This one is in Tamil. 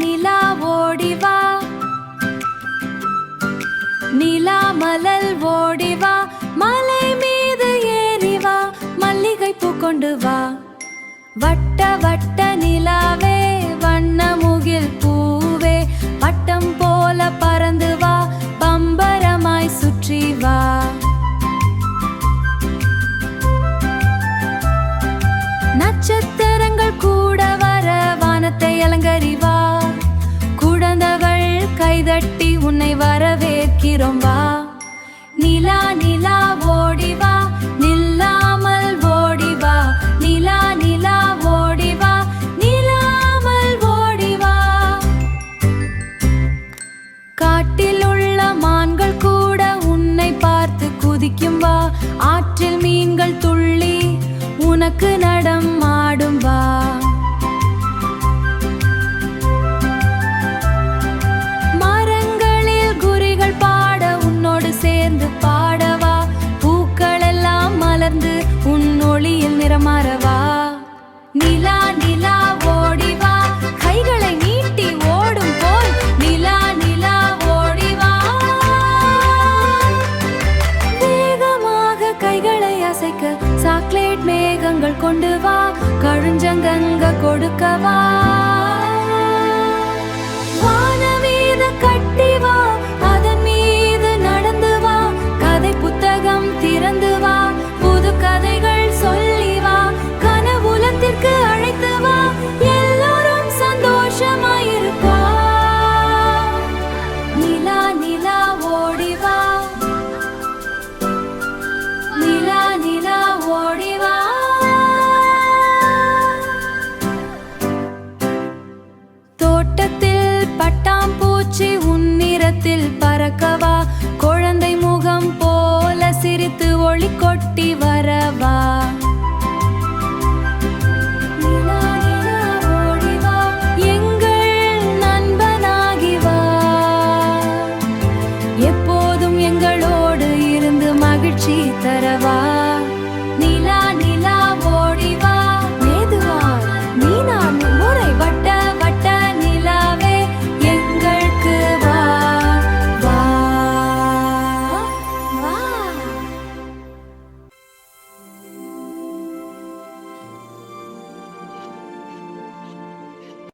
நிலா ஓடிவா, நிலா மலல் ஓடிவா, மலை மீது ஏறிவா, மல்லிகை பூ கொண்டு வா. வட்ட வட்ட நிலாவே, வண்ண முகில் பூவே, பட்டம் போல பறந்து வா, பம்பரமாய் சுற்றி வா. நட்சத்திரங்கள் கூட வர வானத்தை அலங்கரிவா, குழந்தைகள் கைதட்டி உன்னை வரவேற்கிறோம் வா. நிலா நிலா ஓடிவா, நில்லாமல் ஓடிவா, நிலா நிலா ஓடிவா, நில்லாமல் ஓடிவா. காட்டில் உள்ள மான்கள் கூட உன்னை பார்த்து குதிக்கும் வா, ஆற்றில் மீன்கள் துள்ளி உனக்கு நடம் ஆடும் வா. மரங்களில் குறிகள் பாட உன்னோடு சேர்ந்து பாடவா, பூக்கள் எல்லாம் மலர்ந்து உன் ஒளியில் நிறமாறவா. நிலா நிலா ஓடிவா, கைகளை நீட்டி ஓடும் போல் நிலா நிலா ஓடிவா. வேகமாக கைகளை அசைக்க சாக்லேட் மேகங்கள் கொண்டு வா, கழுஞ்சங்கங்க கொடுக்கவா. வானவீத கட்டி வா,